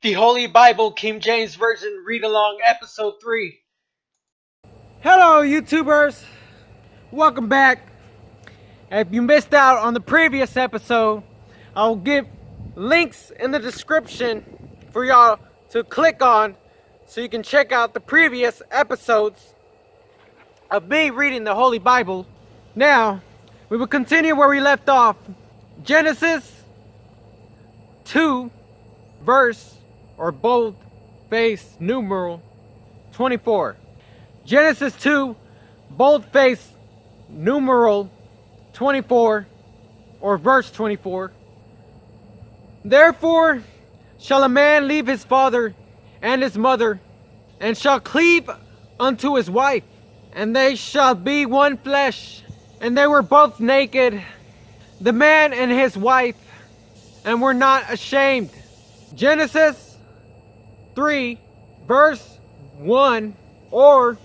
The Holy Bible, King James Version, Read Along, Episode 3. Hello, YouTubers. Welcome back. If you missed out on the previous episode, I'll give links in the description for y'all to click on so you can check out the previous episodes of me reading the Holy Bible. Now, we will continue where we left off. Genesis 2, verse or bold-face numeral 24. Genesis 2, bold-face numeral 24, or verse 24. Therefore shall a man leave his father and his mother, and shall cleave unto his wife, and they shall be one flesh. And they were both naked, the man and his wife, and were not ashamed. Genesis 3, verse 1, or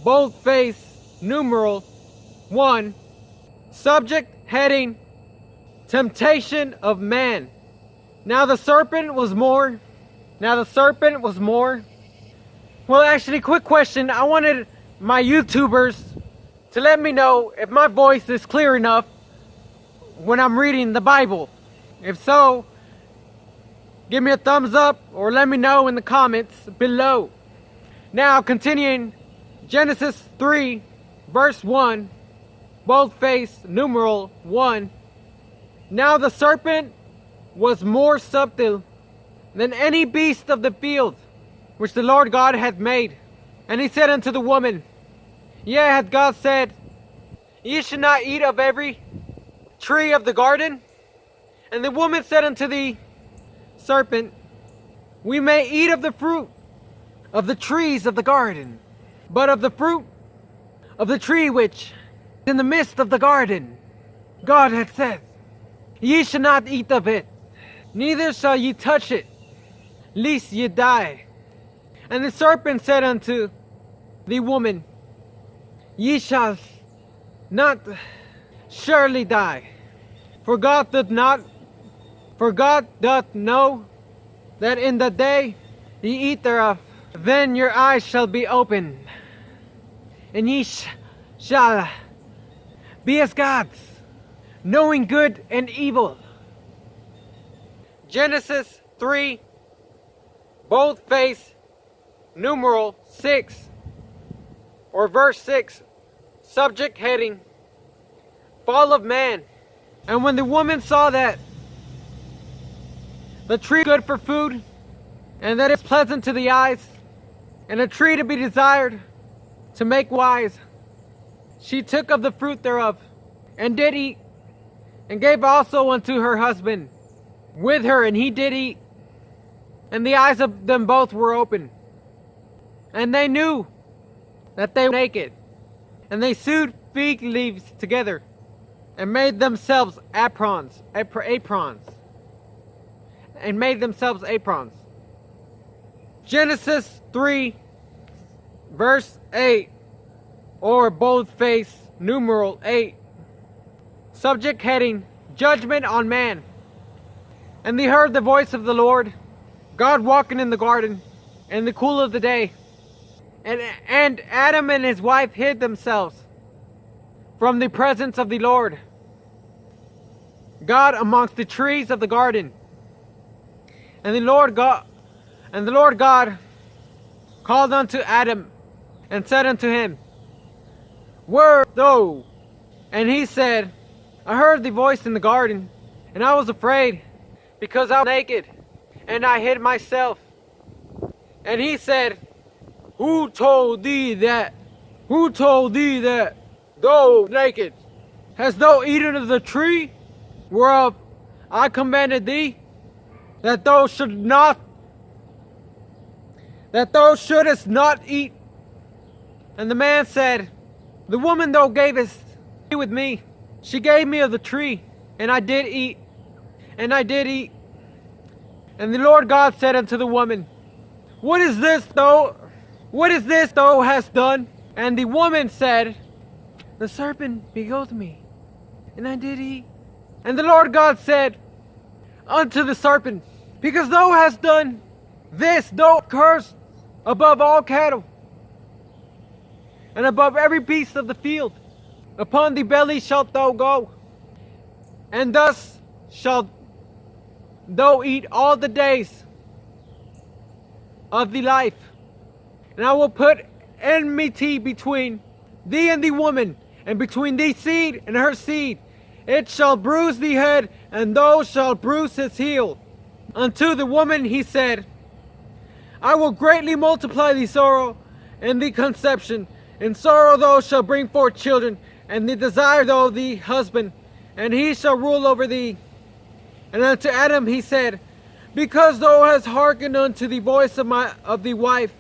bold-face numeral 1, subject heading temptation of man. Now the serpent was more. Well, actually, quick question. I wanted my YouTubers to let me know if my voice is clear enough when I'm reading the Bible. If so, give me a thumbs up or let me know in the comments below. Now, continuing, Genesis 3, verse 1, bold-face numeral 1. Now the serpent was more subtle than any beast of the field which the Lord God hath made. And he said unto the woman, Yea, hath God said, Ye should not eat of every tree of the garden? And the woman said unto the serpent, We may eat of the fruit of the trees of the garden, but of the fruit of the tree which in the midst of the garden God hath said, Ye shall not eat of it, neither shall ye touch it, lest ye die. And the serpent said unto the woman, Ye shall not surely die, for God doth know that in the day ye eat thereof, then your eyes shall be opened, and ye shall be as gods, knowing good and evil. Genesis 3, bold-face numeral 6, or verse 6, subject heading fall of man. And when the woman saw that the tree good for food, and that it's pleasant to the eyes, and a tree to be desired to make wise, she took of the fruit thereof, and did eat, and gave also unto her husband with her, and he did eat. And the eyes of them both were open, and they knew that they were naked. And they sewed fig leaves together, and made themselves aprons. Genesis 3, verse 8, or bold-face numeral 8, subject heading judgment on man. And they heard the voice of the Lord God walking in the garden in the cool of the day. And Adam and his wife hid themselves from the presence of the Lord God amongst the trees of the garden. And the Lord God called unto Adam and said unto him, Where art thou? And he said, I heard the voice in the garden, and I was afraid, because I was naked, and I hid myself. And he said, Who told thee that thou naked? Hast thou eaten of the tree whereof I commanded thee, that thou shouldest not eat? And the man said, The woman thou gavest with me, she gave me of the tree, and I did eat. And the Lord God said unto the woman, What is this thou hast done? And the woman said, The serpent beguiled me, and I did eat. And the Lord God said unto the serpent, Because thou hast done this, thou cursed above all cattle, and above every beast of the field. Upon thy belly shalt thou go, and thus shalt thou eat all the days of thy life. And I will put enmity between thee and the woman, and between thy seed and her seed. It shall bruise the head, and thou shalt bruise his heel. Unto the woman he said, I will greatly multiply the sorrow and the conception. In sorrow thou shalt bring forth children, and the desire thou the husband, and he shall rule over thee. And unto Adam he said, because thou hast hearkened unto the voice of the wife,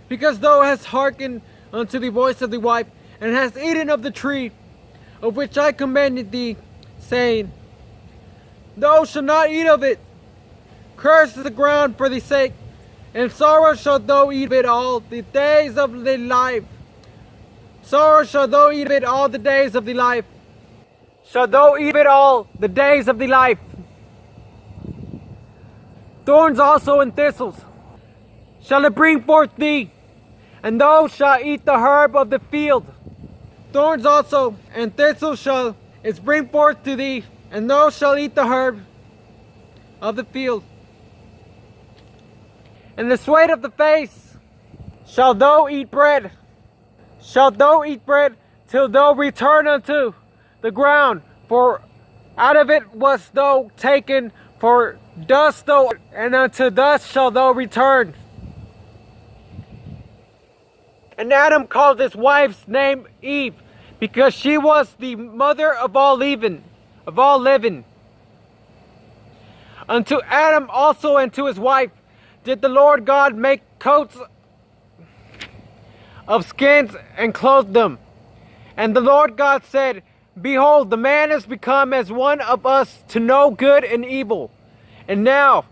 because thou hast hearkened unto the voice of the wife, and hast eaten of the tree of which I commanded thee, saying, thou shalt not eat of it. Cursed is the ground for thy sake, and sorrow shalt thou eat of it all the days of thy life. Sorrow shalt thou eat of it all the days of thy life. Shalt thou eat of it all the days of thy life. Thorns also and thistles shall it bring forth thee, and thou shalt eat the herb of the field. Thorns also and thistles shall it bring forth to thee, and thou shalt eat the herb of the field. And the sweat of the face shalt thou eat bread. Shalt thou eat bread till thou return unto the ground, for out of it wast thou taken, for dust thou, and unto dust shalt thou return. And Adam called his wife's name Eve, because she was the mother of all living. Unto Adam also and to his wife did the Lord God make coats of skins and clothed them. And the Lord God said, behold, the man is become as one of us to know good and evil. And now,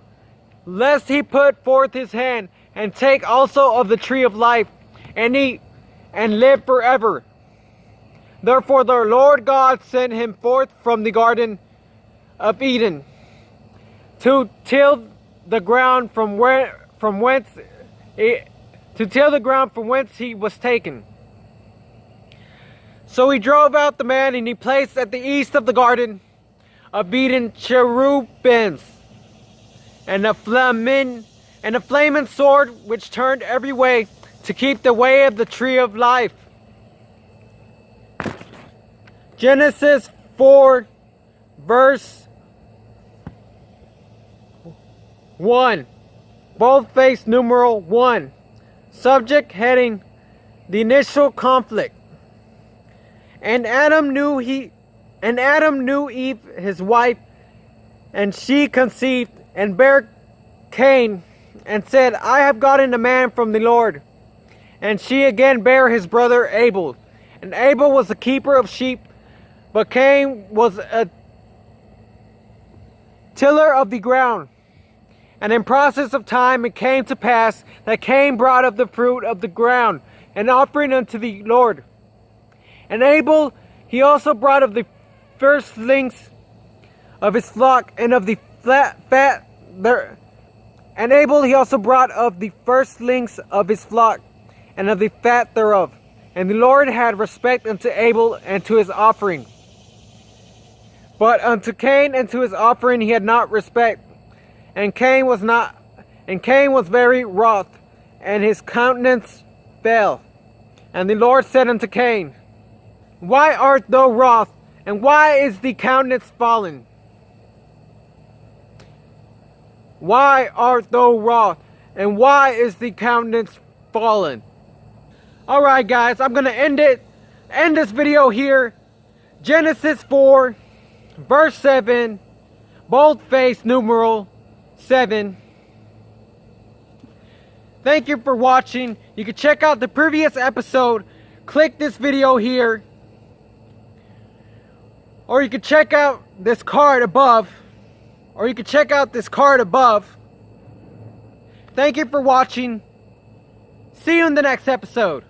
lest he put forth his hand and take also of the tree of life, and eat, and live forever. Therefore the Lord God sent him forth from the garden of Eden to till the ground from whence he was taken. So he drove out the man, and he placed at the east of the garden of Eden cherubims, and a flaming sword which turned every way to keep the way of the tree of life. Genesis 4 verse 1. Boldface numeral 1. Subject heading, the initial conflict. And Adam knew Eve his wife, and she conceived and bare Cain, and said, I have gotten a man from the Lord. And she again bare his brother Abel. And Abel was a keeper of sheep, but Cain was a tiller of the ground. And in process of time it came to pass that Cain brought of the fruit of the ground an offering unto the Lord. And Abel he also brought of the firstlings of his flock, and of the fat there. And Abel he also brought of the firstlings of his flock, and of the fat thereof. And the Lord had respect unto Abel and to his offering. But unto Cain and to his offering he had not respect. And Cain was very wroth, and his countenance fell. And the Lord said unto Cain, why art thou wroth, and why is the countenance fallen? Why art thou wroth, and why is the countenance fallen? Alright guys, I'm going to end this video here. Genesis 4, verse 7, boldface numeral 7. Thank you for watching. You can check out the previous episode. Click this video here. Or you can check out this card above. Thank you for watching. See you in the next episode.